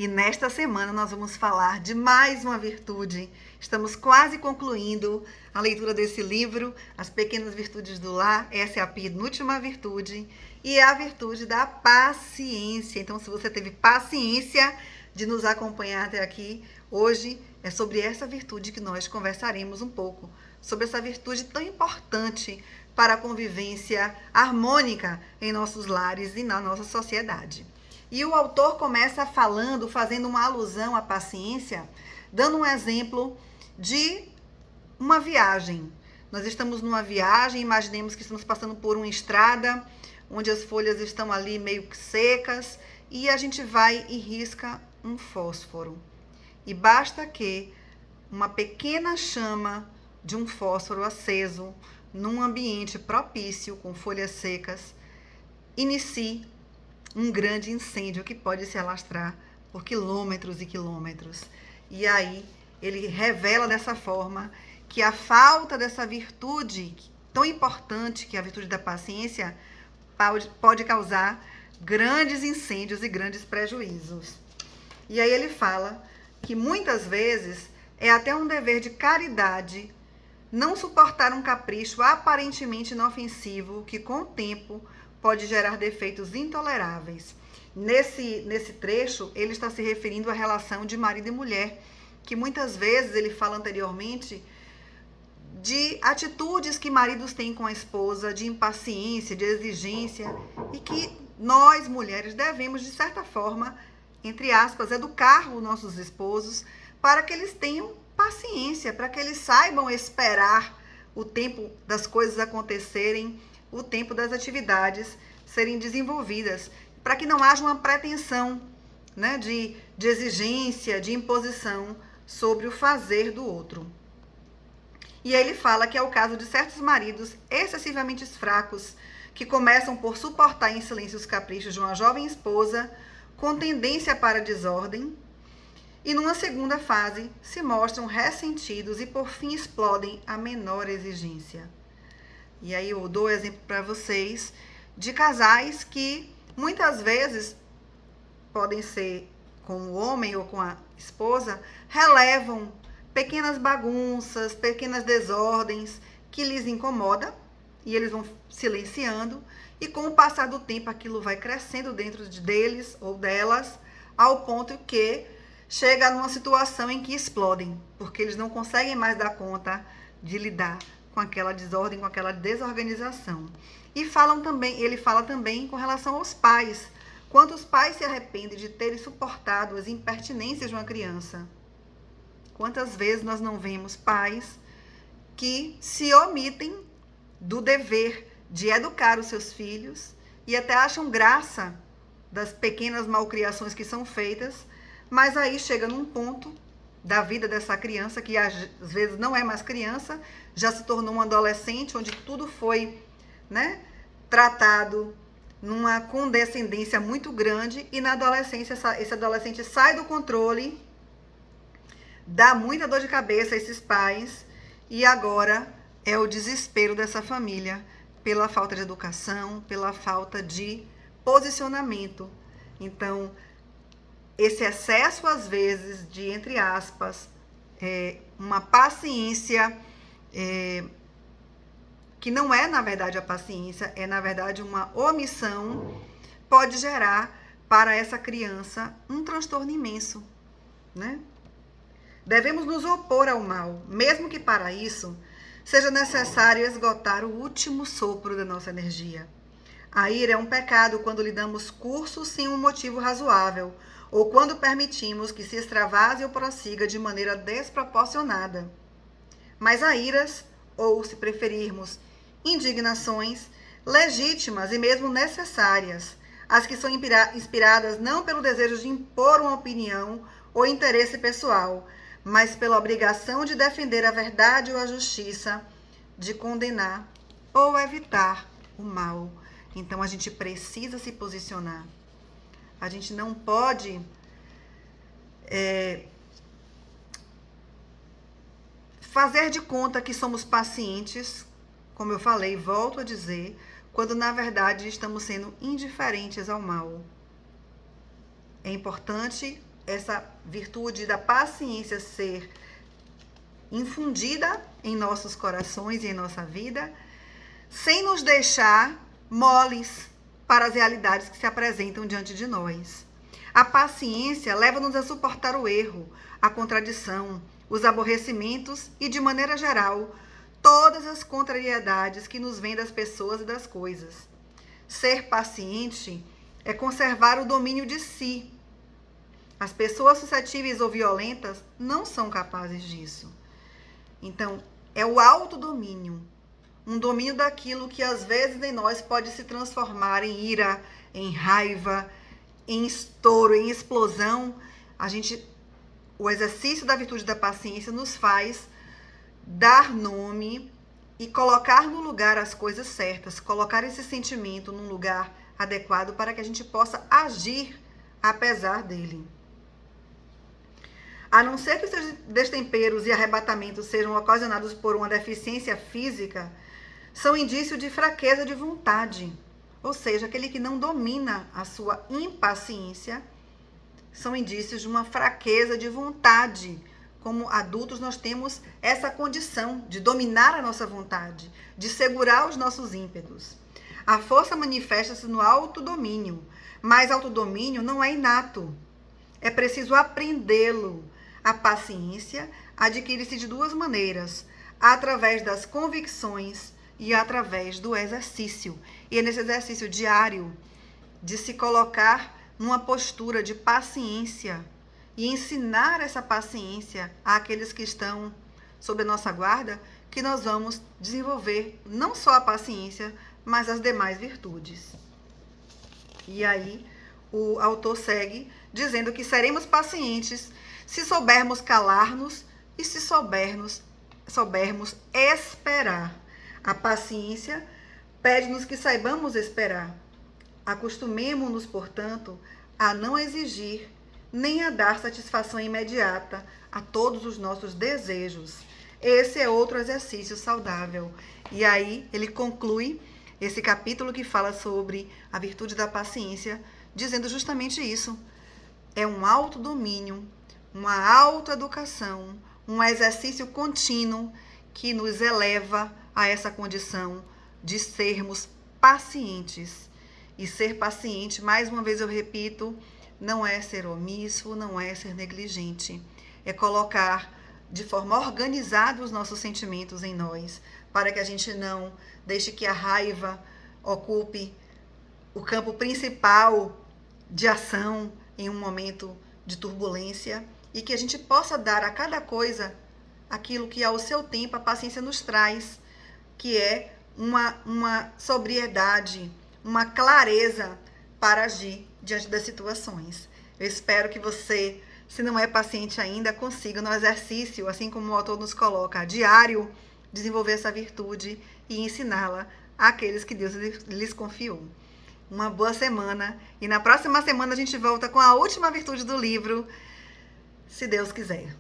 E nesta semana nós vamos falar de mais uma virtude. Estamos quase concluindo a leitura desse livro, As Pequenas Virtudes do Lar. Essa é a penúltima virtude e é a virtude da paciência. Então, se você teve paciência de nos acompanhar até aqui, hoje é sobre essa virtude que nós conversaremos um pouco. Sobre essa virtude tão importante para a convivência harmônica em nossos lares e na nossa sociedade. E o autor começa fazendo uma alusão à paciência, dando um exemplo de uma viagem. Nós estamos numa viagem, imaginemos que estamos passando por uma estrada, onde as folhas estão ali meio que secas, e a gente vai e risca um fósforo. E basta que uma pequena chama de um fósforo aceso, num ambiente propício, com folhas secas, inicie um grande incêndio que pode se alastrar por quilômetros e quilômetros. E aí ele revela dessa forma que a falta dessa virtude tão importante, que é a virtude da paciência, pode causar grandes incêndios e grandes prejuízos. E aí ele fala que muitas vezes é até um dever de caridade não suportar um capricho aparentemente inofensivo que com o tempo pode gerar defeitos intoleráveis. Nesse trecho, ele está se referindo à relação de marido e mulher, que muitas vezes ele fala anteriormente de atitudes que maridos têm com a esposa, de impaciência, de exigência, e que nós, mulheres, devemos, de certa forma, entre aspas, educar os nossos esposos para que eles tenham paciência, para que eles saibam esperar o tempo das coisas acontecerem, o tempo das atividades serem desenvolvidas, para que não haja uma pretensão, né, de exigência, de imposição sobre o fazer do outro. E aí ele fala que é o caso de certos maridos excessivamente fracos, que começam por suportar em silêncio os caprichos de uma jovem esposa, com tendência para a desordem, e numa segunda fase se mostram ressentidos e por fim explodem a menor exigência. E aí eu dou exemplo para vocês de casais que muitas vezes podem ser com o homem ou com a esposa, relevam pequenas bagunças, pequenas desordens que lhes incomodam e eles vão silenciando, e com o passar do tempo aquilo vai crescendo dentro deles ou delas, ao ponto que chega numa situação em que explodem, porque eles não conseguem mais dar conta de lidar com aquela desordem, com aquela desorganização. E ele fala também com relação aos pais. Quantos pais se arrependem de terem suportado as impertinências de uma criança? Quantas vezes nós não vemos pais que se omitem do dever de educar os seus filhos e até acham graça das pequenas malcriações que são feitas, mas aí chega num ponto da vida dessa criança, que às vezes não é mais criança, já se tornou um adolescente, onde tudo foi, né, tratado numa condescendência muito grande, e na adolescência esse adolescente sai do controle, dá muita dor de cabeça a esses pais, e agora é o desespero dessa família pela falta de educação, pela falta de posicionamento. Então, esse excesso, às vezes, de, entre aspas, uma paciência que não é, na verdade, a paciência, é, na verdade, uma omissão, pode gerar para essa criança um transtorno imenso, né? Devemos nos opor ao mal, mesmo que para isso seja necessário esgotar o último sopro da nossa energia. A ira é um pecado quando lhe damos curso sem um motivo razoável, ou quando permitimos que se extravase ou prossiga de maneira desproporcionada. Mas há iras, ou, se preferirmos, indignações, legítimas e mesmo necessárias, as que são inspiradas não pelo desejo de impor uma opinião ou interesse pessoal, mas pela obrigação de defender a verdade ou a justiça, de condenar ou evitar o mal. Então, a gente precisa se posicionar. A gente não pode fazer de conta que somos pacientes, como eu falei, volto a dizer, quando na verdade estamos sendo indiferentes ao mal. É importante essa virtude da paciência ser infundida em nossos corações e em nossa vida, sem nos deixar moles para as realidades que se apresentam diante de nós. A paciência leva-nos a suportar o erro, a contradição, os aborrecimentos e, de maneira geral, todas as contrariedades que nos vêm das pessoas e das coisas. Ser paciente é conservar o domínio de si. As pessoas suscetíveis ou violentas não são capazes disso. Então, é o autodomínio, um domínio daquilo que às vezes em nós pode se transformar em ira, em raiva, em estouro, em explosão. O exercício da virtude da paciência nos faz dar nome e colocar no lugar as coisas certas, colocar esse sentimento num lugar adequado para que a gente possa agir apesar dele. A não ser que os seus destemperos e arrebatamentos sejam ocasionados por uma deficiência física, são indício de fraqueza de vontade. Ou seja, aquele que não domina a sua impaciência, são indícios de uma fraqueza de vontade. Como adultos, nós temos essa condição de dominar a nossa vontade, de segurar os nossos ímpetos. A força manifesta-se no autodomínio, mas autodomínio não é inato. É preciso aprendê-lo. A paciência adquire-se de duas maneiras, através das convicções e através do exercício. E é nesse exercício diário de se colocar numa postura de paciência e ensinar essa paciência àqueles que estão sob a nossa guarda, que nós vamos desenvolver não só a paciência, mas as demais virtudes. E aí o autor segue dizendo que seremos pacientes se soubermos calar-nos e se soubermos esperar. A paciência pede-nos que saibamos esperar. Acostumemo-nos, portanto, a não exigir nem a dar satisfação imediata a todos os nossos desejos. Esse é outro exercício saudável. E aí ele conclui esse capítulo que fala sobre a virtude da paciência, dizendo justamente isso. É um autodomínio, uma autoeducação, um exercício contínuo que nos eleva a essa condição de sermos pacientes. E ser paciente, mais uma vez eu repito, não é ser omisso, não é ser negligente. É colocar de forma organizada os nossos sentimentos em nós, para que a gente não deixe que a raiva ocupe o campo principal de ação em um momento de turbulência, e que a gente possa dar a cada coisa aquilo que ao seu tempo a paciência nos traz, que é uma sobriedade, uma clareza para agir diante das situações. Eu espero que você, se não é paciente ainda, consiga no exercício, assim como o autor nos coloca, diário, desenvolver essa virtude e ensiná-la àqueles que Deus lhes confiou. Uma boa semana, e na próxima semana a gente volta com a última virtude do livro, se Deus quiser.